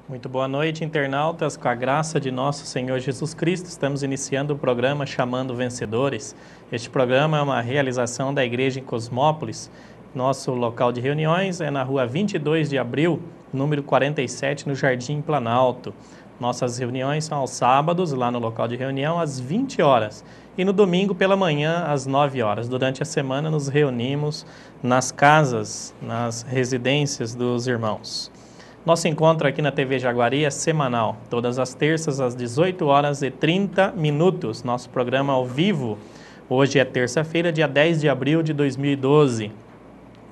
Muito boa noite, internautas. Com a graça de nosso Senhor Jesus Cristo, estamos iniciando o programa Chamando Vencedores. Este programa é uma realização da Igreja em Cosmópolis. Nosso local de reuniões é na rua 22 de abril, número 47, no Jardim Planalto. Nossas reuniões são aos sábados, lá no local de reunião, às 20 horas. E no domingo, pela manhã, às 9 horas. Durante a semana, nos reunimos nas casas, nas residências dos irmãos. Nosso encontro aqui na TV Jaguari é semanal, todas as terças às 18 horas e 30 minutos. Nosso programa ao vivo, hoje é terça-feira, dia 10 de abril de 2012.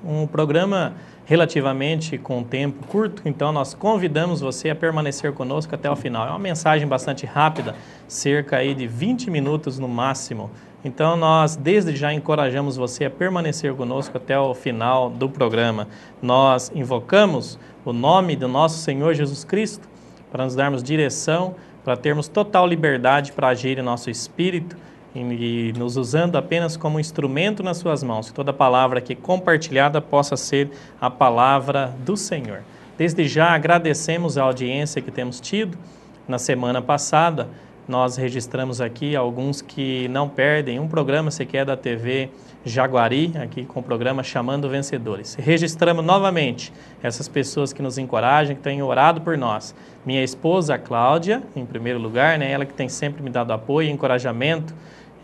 Um programa relativamente com tempo curto, então nós convidamos você a permanecer conosco até o final. É uma mensagem bastante rápida, cerca aí de 20 minutos no máximo. Então nós desde já encorajamos você a permanecer conosco até o final do programa. Nós invocamos o nome do nosso Senhor Jesus Cristo para nos darmos direção, para termos total liberdade para agir em nosso espírito e nos usando apenas como instrumento nas suas mãos. Que toda palavra aqui compartilhada possa ser a palavra do Senhor. Desde já agradecemos a audiência que temos tido. Na semana passada, nós registramos aqui alguns que não perdem um programa sequer da TV Jaguari, aqui com o programa Chamando Vencedores. Registramos novamente essas pessoas que nos encorajam, que têm orado por nós. Minha esposa, Cláudia, em primeiro lugar, né, ela que tem sempre me dado apoio e encorajamento,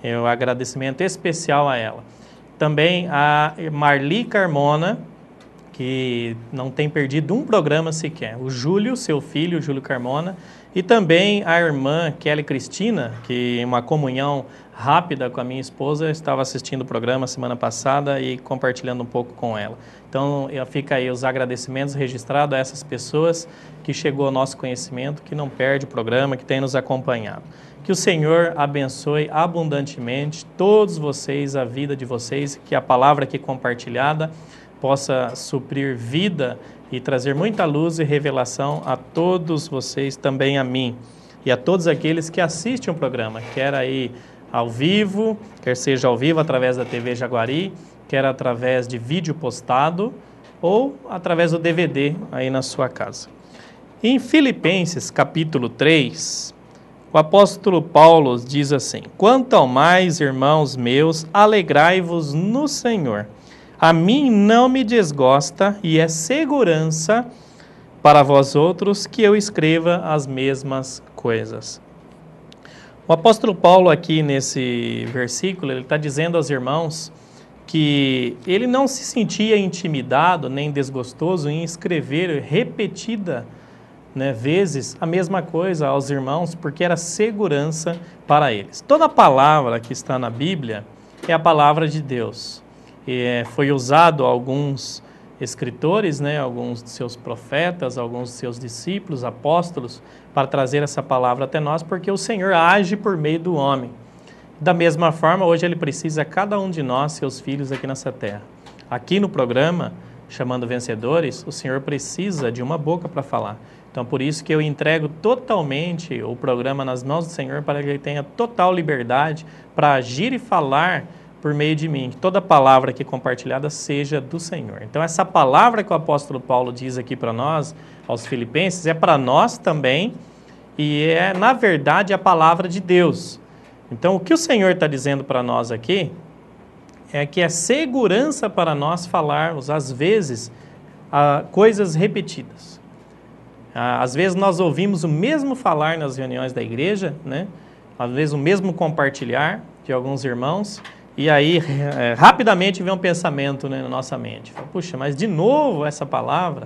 um agradecimento especial a ela. Também a Marli Carmona, que não tem perdido um programa sequer. O Júlio, seu filho, Júlio Carmona, e também a irmã Kelly Cristina, que em uma comunhão rápida com a minha esposa, estava assistindo o programa semana passada e compartilhando um pouco com ela. Então, fica aí os agradecimentos registrados a essas pessoas que chegou ao nosso conhecimento, que não perde o programa, que tem nos acompanhado. Que o Senhor abençoe abundantemente todos vocês, a vida de vocês, que a palavra aqui compartilhada possa suprir vida e trazer muita luz e revelação a todos vocês, também a mim, e a todos aqueles que assistem o programa, quer aí ao vivo, quer seja ao vivo através da TV Jaguari, quer através de vídeo postado ou através do DVD aí na sua casa. Em Filipenses capítulo 3, o apóstolo Paulo diz assim: quanto ao mais, irmãos meus, alegrai-vos no Senhor. A mim não me desgosta e é segurança para vós outros que eu escreva as mesmas coisas. O apóstolo Paulo aqui nesse versículo, ele está dizendo aos irmãos que ele não se sentia intimidado nem desgostoso em escrever repetida, vezes a mesma coisa aos irmãos, porque era segurança para eles. Toda palavra que está na Bíblia é a palavra de Deus. Foi usado alguns escritores, alguns de seus profetas, alguns de seus discípulos, apóstolos, para trazer essa palavra até nós, porque o Senhor age por meio do homem. Da mesma forma, hoje Ele precisa cada um de nós, seus filhos, aqui nessa terra. Aqui no programa, Chamando Vencedores, o Senhor precisa de uma boca para falar. Então, por isso que eu entrego totalmente o programa nas mãos do Senhor, para que Ele tenha total liberdade para agir e falar por meio de mim, que toda palavra aqui compartilhada seja do Senhor. Então, essa palavra que o apóstolo Paulo diz aqui para nós, aos filipenses, é para nós também, e é, na verdade, a palavra de Deus. Então, o que o Senhor está dizendo para nós aqui, é que é segurança para nós falarmos, às vezes, coisas repetidas. Às vezes, nós ouvimos o mesmo falar nas reuniões da igreja, às vezes, o mesmo compartilhar de alguns irmãos, e aí, rapidamente vem um pensamento na nossa mente. Puxa, mas de novo essa palavra?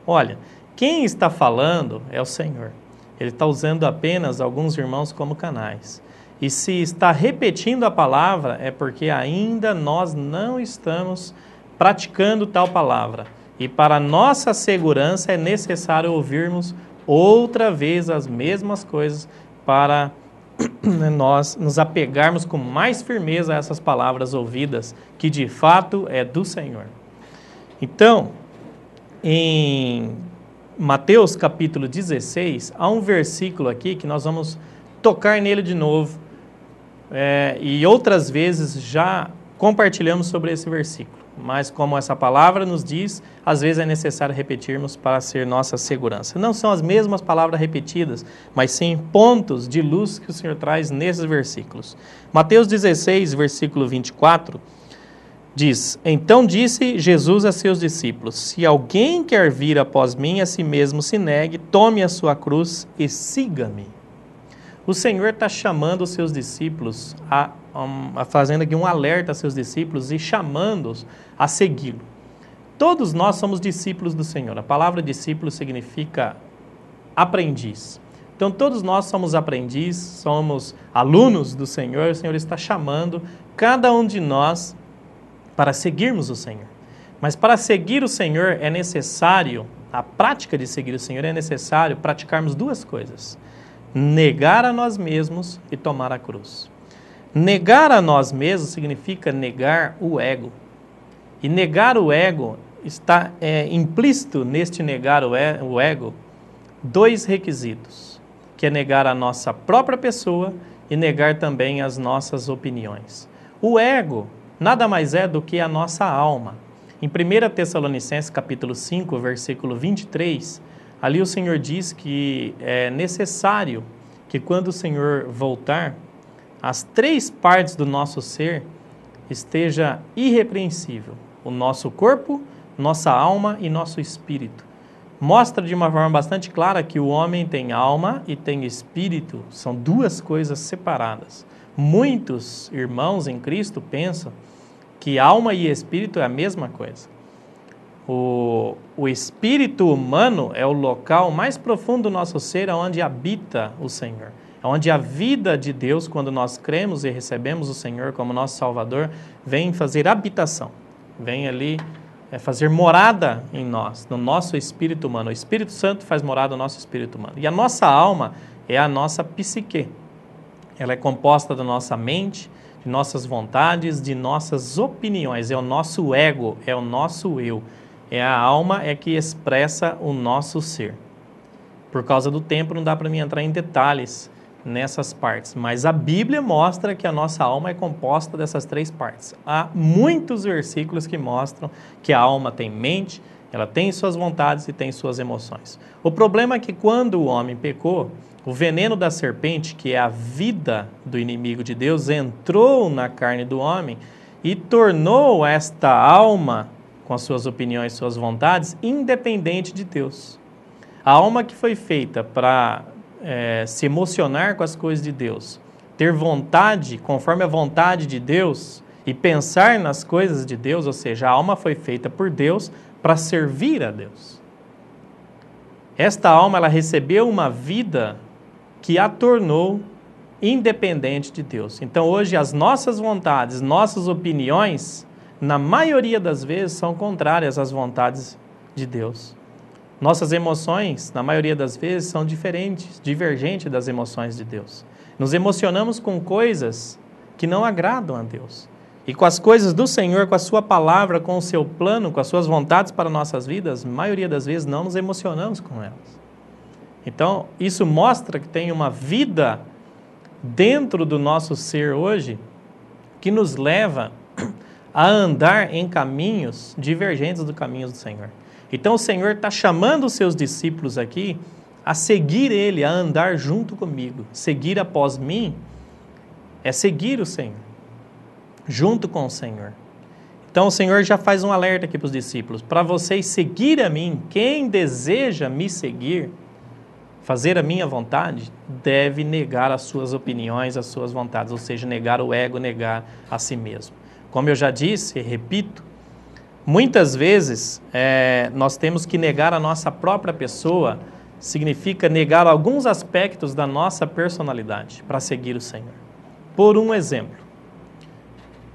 Olha, quem está falando é o Senhor. Ele está usando apenas alguns irmãos como canais. E se está repetindo a palavra, é porque ainda nós não estamos praticando tal palavra. E para nossa segurança é necessário ouvirmos outra vez as mesmas coisas para nós nos apegarmos com mais firmeza a essas palavras ouvidas, que de fato é do Senhor. Então, em Mateus capítulo 16, há um versículo aqui que nós vamos tocar nele de novo, e outras vezes já compartilhamos sobre esse versículo. mas como essa palavra nos diz, às vezes é necessário repetirmos para ser nossa segurança. Não são as mesmas palavras repetidas, mas sim pontos de luz que o Senhor traz nesses versículos. Mateus 16, versículo 24, diz: Então disse Jesus a seus discípulos: Se alguém quer vir após mim, a si mesmo se negue, tome a sua cruz e siga-me. O Senhor está chamando os seus discípulos, fazendo aqui um alerta a seus discípulos e chamando-os a segui-lo. Todos nós somos discípulos do Senhor. A palavra discípulo significa aprendiz. Então todos nós somos aprendizes, somos alunos do Senhor. O Senhor está chamando cada um de nós para seguirmos o Senhor. Mas para seguir o Senhor é necessário, a prática de seguir o Senhor é necessário praticarmos duas coisas: negar a nós mesmos e tomar a cruz. Negar a nós mesmos significa negar o ego. E negar o ego está implícito neste negar o ego dois requisitos, que é negar a nossa própria pessoa e negar também as nossas opiniões. O ego nada mais é do que a nossa alma. Em 1 Tessalonicenses capítulo 5, versículo 23, ali o Senhor diz que é necessário que quando o Senhor voltar, as três partes do nosso ser esteja irrepreensível: o nosso corpo, nossa alma e nosso espírito. Mostra de uma forma bastante clara que o homem tem alma e tem espírito, são duas coisas separadas. Muitos irmãos em Cristo pensam que alma e espírito é a mesma coisa. O espírito humano é o local mais profundo do nosso ser, onde habita o Senhor. É onde a vida de Deus, quando nós cremos e recebemos o Senhor como nosso Salvador, vem fazer habitação. Vem ali fazer morada em nós, no nosso espírito humano. O Espírito Santo faz morada no nosso espírito humano. E a nossa alma é a nossa psique. Ela é composta da nossa mente, de nossas vontades, de nossas opiniões. É o nosso ego, é o nosso eu. É a alma que expressa o nosso ser. Por causa do tempo não dá para mim entrar em detalhes nessas partes, mas a Bíblia mostra que a nossa alma é composta dessas três partes. Há muitos versículos que mostram que a alma tem mente, ela tem suas vontades e tem suas emoções. O problema é que quando o homem pecou, o veneno da serpente, que é a vida do inimigo de Deus, entrou na carne do homem e tornou esta alma, com as suas opiniões, suas vontades, independente de Deus. A alma que foi feita para se emocionar com as coisas de Deus, ter vontade, conforme a vontade de Deus, e pensar nas coisas de Deus, ou seja, a alma foi feita por Deus para servir a Deus. Esta alma, ela recebeu uma vida que a tornou independente de Deus. Então, hoje, as nossas vontades, nossas opiniões, na maioria das vezes, são contrárias às vontades de Deus. Nossas emoções, na maioria das vezes, são diferentes, divergentes das emoções de Deus. Nos emocionamos com coisas que não agradam a Deus. E com as coisas do Senhor, com a sua palavra, com o seu plano, com as suas vontades para nossas vidas, a maioria das vezes não nos emocionamos com elas. Então, isso mostra que tem uma vida dentro do nosso ser hoje que nos leva a andar em caminhos divergentes dos caminhos do Senhor. Então o Senhor está chamando os seus discípulos aqui a seguir Ele, a andar junto comigo. Seguir após mim é seguir o Senhor, junto com o Senhor. Então o Senhor já faz um alerta aqui para os discípulos: para vocês seguir a mim, quem deseja me seguir, fazer a minha vontade, deve negar as suas opiniões, as suas vontades, ou seja, negar o ego, negar a si mesmo. Como eu já disse e repito, muitas vezes nós temos que negar a nossa própria pessoa, significa negar alguns aspectos da nossa personalidade para seguir o Senhor. Por um exemplo,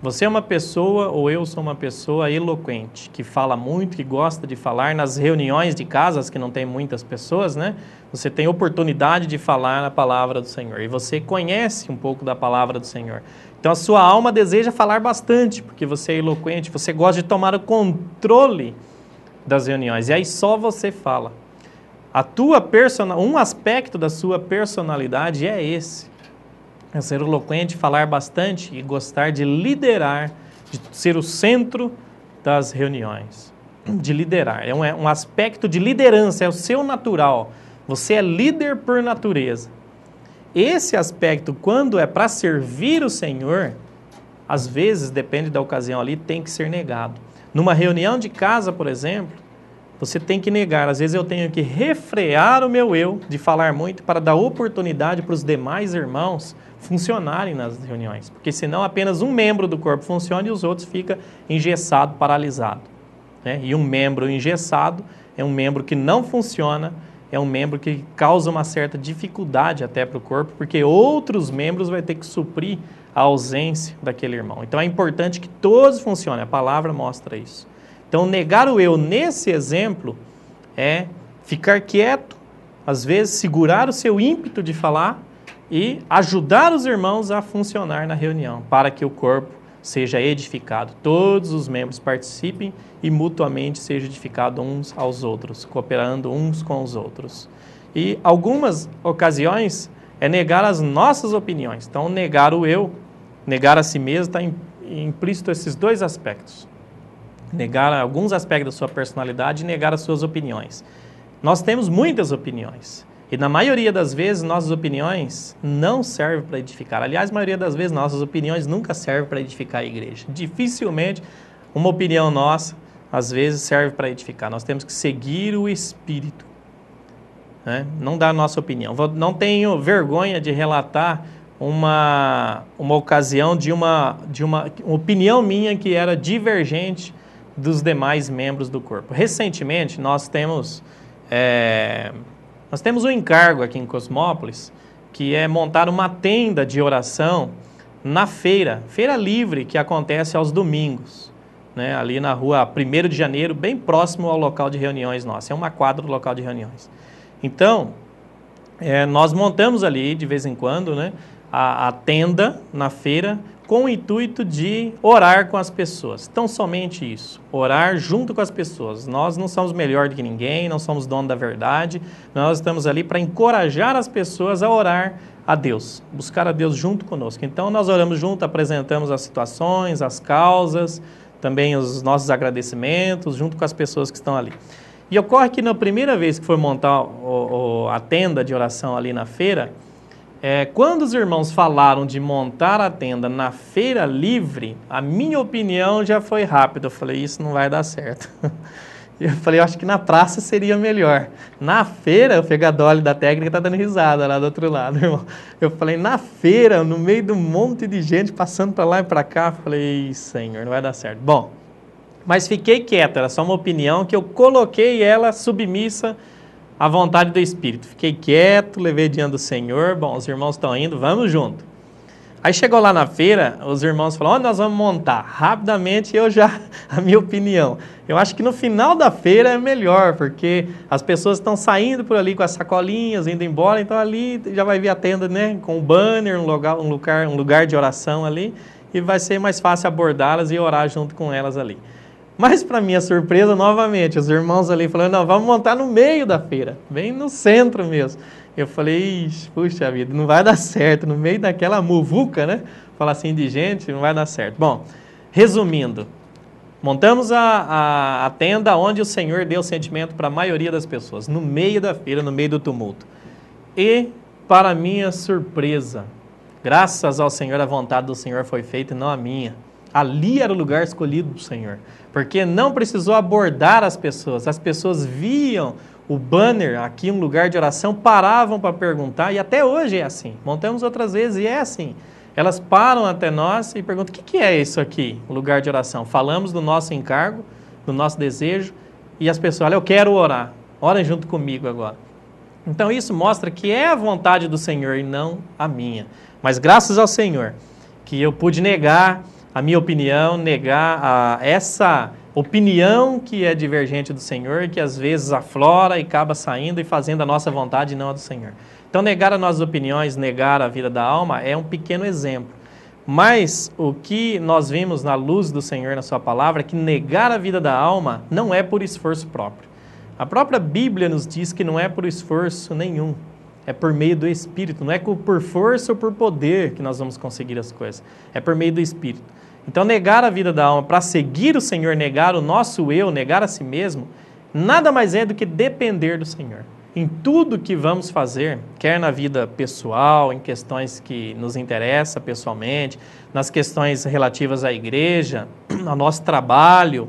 você é uma pessoa, ou eu sou uma pessoa eloquente, que fala muito, que gosta de falar nas reuniões de casas que não tem muitas pessoas, né? Você tem oportunidade de falar a palavra do Senhor e você conhece um pouco da palavra do Senhor. Então a sua alma deseja falar bastante, porque você é eloquente, você gosta de tomar o controle das reuniões, e aí só você fala. Um aspecto da sua personalidade é esse: é ser eloquente, falar bastante e gostar de liderar, de ser o centro das reuniões, de liderar. É um aspecto de liderança, é o seu natural. Você é líder por natureza. Esse aspecto, quando é para servir o Senhor, às vezes, depende da ocasião ali, tem que ser negado. Numa reunião de casa, por exemplo, você tem que negar. Às vezes eu tenho que refrear o meu eu de falar muito para dar oportunidade para os demais irmãos funcionarem nas reuniões. Porque senão apenas um membro do corpo funciona e os outros ficam engessados, paralisados. Né? E um membro engessado é um membro que não funciona, é um membro que causa uma certa dificuldade até para o corpo, porque outros membros vão ter que suprir a ausência daquele irmão. Então é importante que todos funcionem, a palavra mostra isso. Então negar o eu nesse exemplo é ficar quieto, às vezes segurar o seu ímpeto de falar e ajudar os irmãos a funcionar na reunião, para que o corpo seja edificado, todos os membros participem e mutuamente seja edificado uns aos outros, cooperando uns com os outros. E algumas ocasiões é negar as nossas opiniões. Então negar o eu, negar a si mesmo, está implícito esses dois aspectos. Negar alguns aspectos da sua personalidade e negar as suas opiniões. Nós temos muitas opiniões. E na maioria das vezes, nossas opiniões não servem para edificar. Aliás, a maioria das vezes, nossas opiniões nunca servem para edificar a igreja. Dificilmente, uma opinião nossa, às vezes, serve para edificar. Nós temos que seguir o Espírito. Né? Não dar a nossa opinião. Não tenho vergonha de relatar uma ocasião de uma opinião minha que era divergente dos demais membros do corpo. Recentemente, nós temos um encargo aqui em Cosmópolis, que é montar uma tenda de oração na feira livre, que acontece aos domingos, né, ali na rua 1º de janeiro, bem próximo ao local de reuniões nosso. É uma quadra do local de reuniões. Então, nós montamos ali, de vez em quando, né, a tenda na feira, com o intuito de orar com as pessoas. Então, somente isso, orar junto com as pessoas. Nós não somos melhor do que ninguém, não somos dono da verdade, nós estamos ali para encorajar as pessoas a orar a Deus, buscar a Deus junto conosco. Então, nós oramos junto, apresentamos as situações, as causas, também os nossos agradecimentos, junto com as pessoas que estão ali. E ocorre que na primeira vez que foi montar a tenda de oração ali na feira, quando os irmãos falaram de montar a tenda na feira livre, a minha opinião já foi rápida. Eu falei, isso não vai dar certo. Eu falei, eu acho que na praça seria melhor. Na feira, o Fegadoli da técnica está dando risada lá do outro lado, irmão. Eu falei, na feira, no meio de um monte de gente passando para lá e para cá, eu falei, Senhor, não vai dar certo. Bom, mas fiquei quieto, era só uma opinião que eu coloquei ela submissa à vontade do Espírito. Fiquei quieto, levei diante do Senhor. Bom, os irmãos estão indo, vamos junto. Aí chegou lá na feira, os irmãos falaram, onde nós vamos montar? Rapidamente, a minha opinião. Eu acho que no final da feira é melhor, porque as pessoas estão saindo por ali com as sacolinhas, indo embora, então ali já vai vir a tenda, né, com o banner, um lugar de oração ali, e vai ser mais fácil abordá-las e orar junto com elas ali. Mas, para minha surpresa, novamente, os irmãos ali falando, não, vamos montar no meio da feira, bem no centro mesmo. Eu falei, puxa vida, não vai dar certo, no meio daquela muvuca, né? Falar assim de gente, não vai dar certo. Bom, resumindo, montamos a tenda onde o Senhor deu sentimento para a maioria das pessoas, no meio da feira, no meio do tumulto. E, para minha surpresa, graças ao Senhor, a vontade do Senhor foi feita e não a minha. Ali era o lugar escolhido do Senhor, porque não precisou abordar as pessoas viam o banner aqui, um lugar de oração, paravam para perguntar, e até hoje é assim, montamos outras vezes e é assim, elas param até nós e perguntam, o que é isso aqui, o lugar de oração? Falamos do nosso encargo, do nosso desejo, e as pessoas, olha, eu quero orar, orem junto comigo agora. Então isso mostra que é a vontade do Senhor e não a minha, mas graças ao Senhor, que eu pude negar a minha opinião, negar essa opinião que é divergente do Senhor, que às vezes aflora e acaba saindo e fazendo a nossa vontade e não a do Senhor. Então negar as nossas opiniões, negar a vida da alma é um pequeno exemplo. Mas o que nós vimos na luz do Senhor na sua palavra é que negar a vida da alma não é por esforço próprio. A própria Bíblia nos diz que não é por esforço nenhum. É por meio do Espírito, não é por força ou por poder que nós vamos conseguir as coisas. É por meio do Espírito. Então, negar a vida da alma para seguir o Senhor, negar o nosso eu, negar a si mesmo, nada mais é do que depender do Senhor. Em tudo que vamos fazer, quer na vida pessoal, em questões que nos interessam pessoalmente, nas questões relativas à igreja, ao nosso trabalho,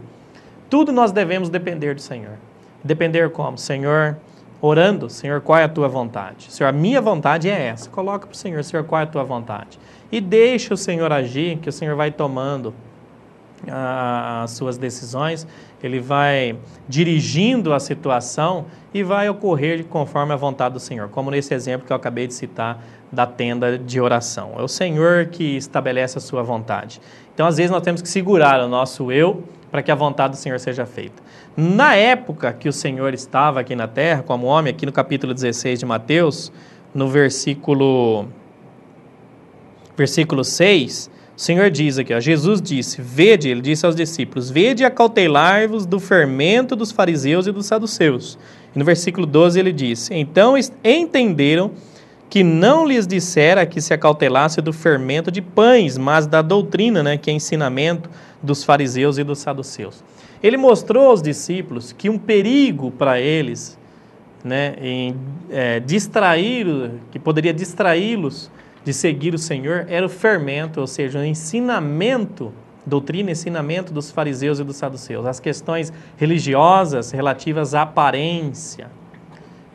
tudo nós devemos depender do Senhor. Depender como? Senhor, orando, Senhor, qual é a tua vontade? Senhor, a minha vontade é essa. Coloca para o Senhor, Senhor, qual é a tua vontade? E deixa o Senhor agir, que o Senhor vai tomando as suas decisões, Ele vai dirigindo a situação e vai ocorrer conforme a vontade do Senhor, como nesse exemplo que eu acabei de citar da tenda de oração. É o Senhor que estabelece a sua vontade. Então, às vezes, nós temos que segurar o nosso eu para que a vontade do Senhor seja feita. Na época que o Senhor estava aqui na terra, como homem, aqui no capítulo 16 de Mateus, no versículo 6, o Senhor diz aqui, ó, Jesus disse, vede, ele disse aos discípulos, vede e acautelai-vos do fermento dos fariseus e dos saduceus. E no versículo 12 ele disse, então entenderam que não lhes dissera que se acautelasse do fermento de pães, mas da doutrina, né, que é ensinamento dos fariseus e dos saduceus. Ele mostrou aos discípulos que um perigo para eles, né, que poderia distraí-los de seguir o Senhor, era o fermento, ou seja, o ensinamento, doutrina e ensinamento dos fariseus e dos saduceus, as questões religiosas relativas à aparência,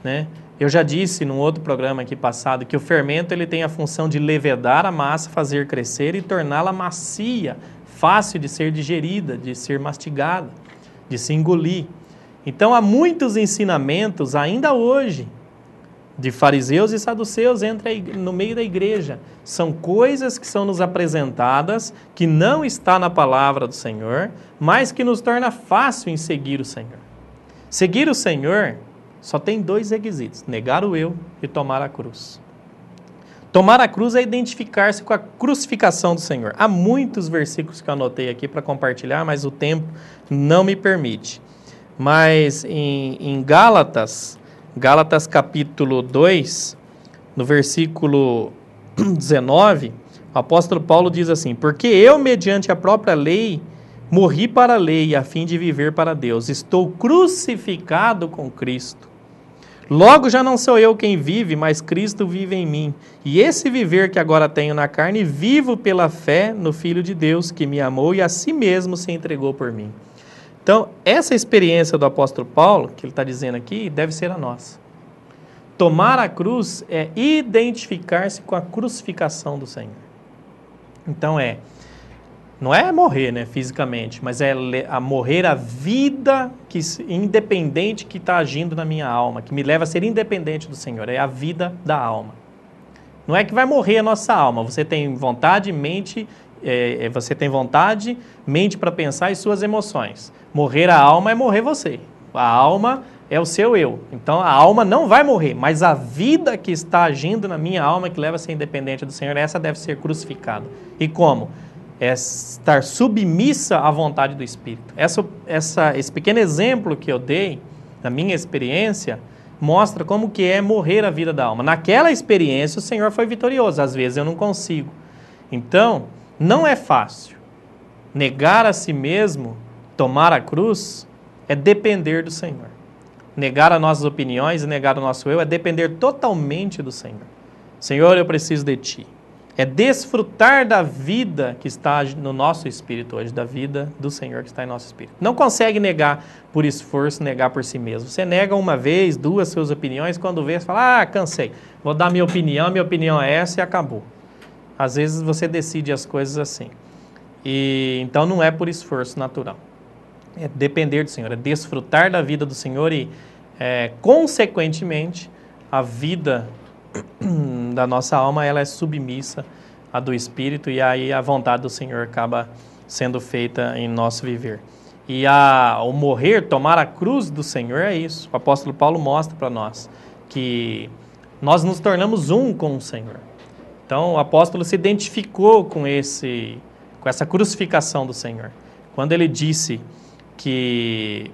né? Eu já disse num outro programa aqui passado que o fermento ele tem a função de levedar a massa, fazer crescer e torná-la macia, fácil de ser digerida, de ser mastigada, de se engolir. Então há muitos ensinamentos ainda hoje de fariseus e saduceus no meio da igreja. São coisas que são nos apresentadas, que não está na palavra do Senhor, mas que nos torna fácil em seguir o Senhor. Seguir o Senhor só tem 2 requisitos, negar o eu e tomar a cruz. Tomar a cruz é identificar-se com a crucificação do Senhor. Há muitos versículos que eu anotei aqui para compartilhar, mas o tempo não me permite. Mas em Gálatas capítulo 2, no versículo 19, o apóstolo Paulo diz assim, porque eu, mediante a própria lei, morri para a lei, a fim de viver para Deus. Estou crucificado com Cristo. Logo já não sou eu quem vive, mas Cristo vive em mim. E esse viver que agora tenho na carne, vivo pela fé no Filho de Deus, que me amou e a si mesmo se entregou por mim. Então, essa experiência do apóstolo Paulo, que ele está dizendo aqui, deve ser a nossa. Tomar a cruz é identificar-se com a crucificação do Senhor. Então não é morrer, né, fisicamente, mas é morrer a vida independente que está agindo na minha alma, que me leva a ser independente do Senhor, é a vida da alma. Não é que vai morrer a nossa alma, você tem vontade, mente para pensar e suas emoções. Morrer a alma é morrer você. A alma é o seu eu. Então a alma não vai morrer, mas a vida que está agindo na minha alma, que leva a ser independente do Senhor, essa deve ser crucificada. E como? É estar submissa à vontade do Espírito. Esse pequeno exemplo que eu dei, da minha experiência, mostra como que é morrer a vida da alma. Naquela experiência o Senhor foi vitorioso, às vezes eu não consigo. Então, não é fácil. Negar a si mesmo, tomar a cruz, é depender do Senhor. Negar as nossas opiniões e negar o nosso eu é depender totalmente do Senhor. Senhor, eu preciso de Ti. É desfrutar da vida que está no nosso espírito hoje, da vida do Senhor que está em nosso espírito. Não consegue negar por esforço, negar por si mesmo. Você nega uma vez, 2 suas opiniões, quando vê, você fala, cansei, vou dar minha opinião é essa e acabou. Às vezes você decide as coisas assim. Então não é por esforço natural. É depender do Senhor, é desfrutar da vida do Senhor e, consequentemente, a vida da nossa alma, ela é submissa à do Espírito e aí a vontade do Senhor acaba sendo feita em nosso viver. E o morrer, tomar a cruz do Senhor é isso. O apóstolo Paulo mostra para nós que nós nos tornamos um com o Senhor. Então o apóstolo se identificou com essa crucificação do Senhor. Quando ele disse que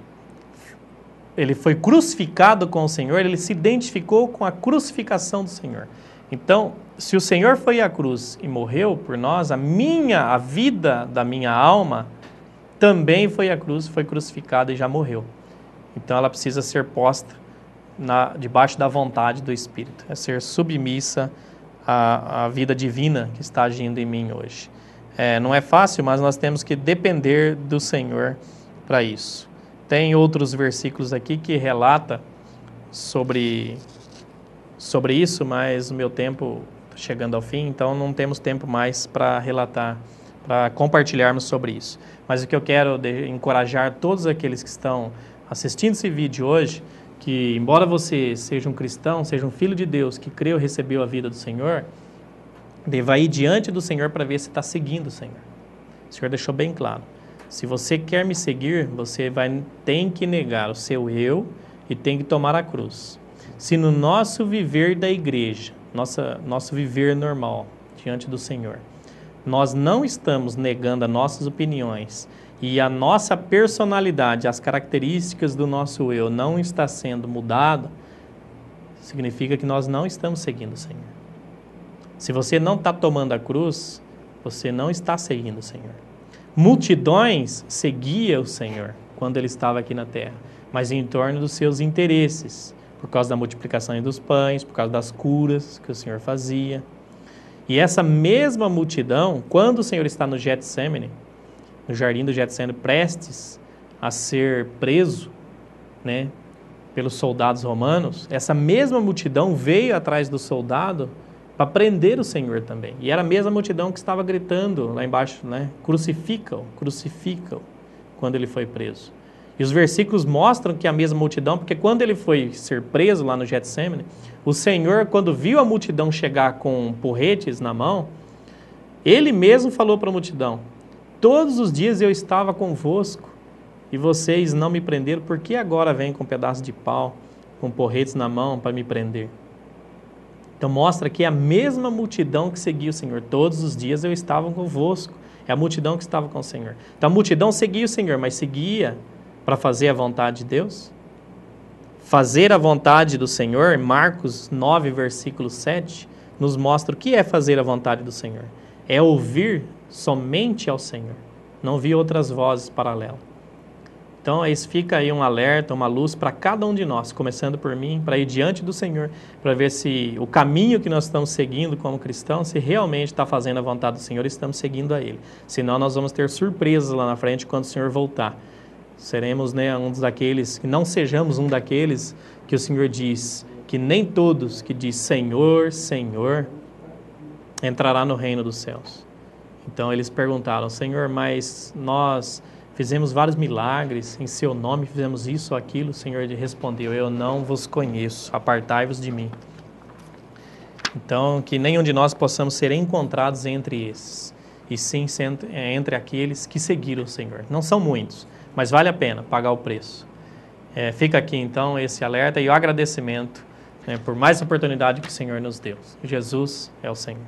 ele foi crucificado com o Senhor, ele se identificou com a crucificação do Senhor. Então, se o Senhor foi à cruz e morreu por nós, a vida da minha alma também foi à cruz, foi crucificada e já morreu. Então ela precisa ser posta debaixo da vontade do Espírito, é ser submissa à vida divina que está agindo em mim hoje. Não é fácil, mas nós temos que depender do Senhor para isso. Tem outros versículos aqui que relata sobre isso, mas o meu tempo está chegando ao fim, então não temos tempo mais para relatar, para compartilharmos sobre isso. Mas o que eu quero encorajar todos aqueles que estão assistindo esse vídeo hoje, que embora você seja um cristão, seja um filho de Deus, que creu e recebeu a vida do Senhor, deva ir diante do Senhor para ver se está seguindo o Senhor. O Senhor deixou bem claro. Se você quer me seguir, você tem que negar o seu eu e tem que tomar a cruz. Se no nosso viver da igreja, nosso viver normal diante do Senhor, nós não estamos negando as nossas opiniões e a nossa personalidade, as características do nosso eu não está sendo mudado, significa que nós não estamos seguindo o Senhor. Se você não está tomando a cruz, você não está seguindo o Senhor. Multidões seguiam o Senhor quando Ele estava aqui na terra, mas em torno dos seus interesses, por causa da multiplicação dos pães, por causa das curas que o Senhor fazia. E essa mesma multidão, quando o Senhor está no Getsemane, no jardim do Getsemane, prestes a ser preso, né, pelos soldados romanos, essa mesma multidão veio atrás do soldado para prender o Senhor também. E era a mesma multidão que estava gritando lá embaixo, né, crucifica-o, crucifica-o, quando ele foi preso. E os versículos mostram que a mesma multidão, porque quando ele foi ser preso lá no Getsemane, o Senhor, quando viu a multidão chegar com porretes na mão, ele mesmo falou para a multidão: todos os dias eu estava convosco e vocês não me prenderam, por que agora vêm com um pedaço de pau, com porretes na mão para me prender? Então mostra que é a mesma multidão que seguia o Senhor. Todos os dias eu estava convosco. É a multidão que estava com o Senhor. Então a multidão seguia o Senhor, mas seguia para fazer a vontade de Deus? Fazer a vontade do Senhor, Marcos 9, versículo 7, nos mostra o que é fazer a vontade do Senhor. É ouvir somente ao Senhor, não ouvir outras vozes paralelas. Então, fica aí um alerta, uma luz para cada um de nós, começando por mim, para ir diante do Senhor, para ver se o caminho que nós estamos seguindo como cristãos, se realmente está fazendo a vontade do Senhor e estamos seguindo a Ele. Senão, nós vamos ter surpresas lá na frente quando o Senhor voltar. Seremos, né, que não sejamos um daqueles que o Senhor diz, que nem todos que diz Senhor, Senhor, entrará no reino dos céus. Então eles perguntaram: Senhor, mas nós fizemos vários milagres em seu nome, fizemos isso ou aquilo. O Senhor respondeu: eu não vos conheço, apartai-vos de mim. Então, que nenhum de nós possamos ser encontrados entre esses, e sim entre aqueles que seguiram o Senhor. Não são muitos, mas vale a pena pagar o preço. Fica aqui então esse alerta e o agradecimento, né, por mais oportunidade que o Senhor nos deu. Jesus é o Senhor.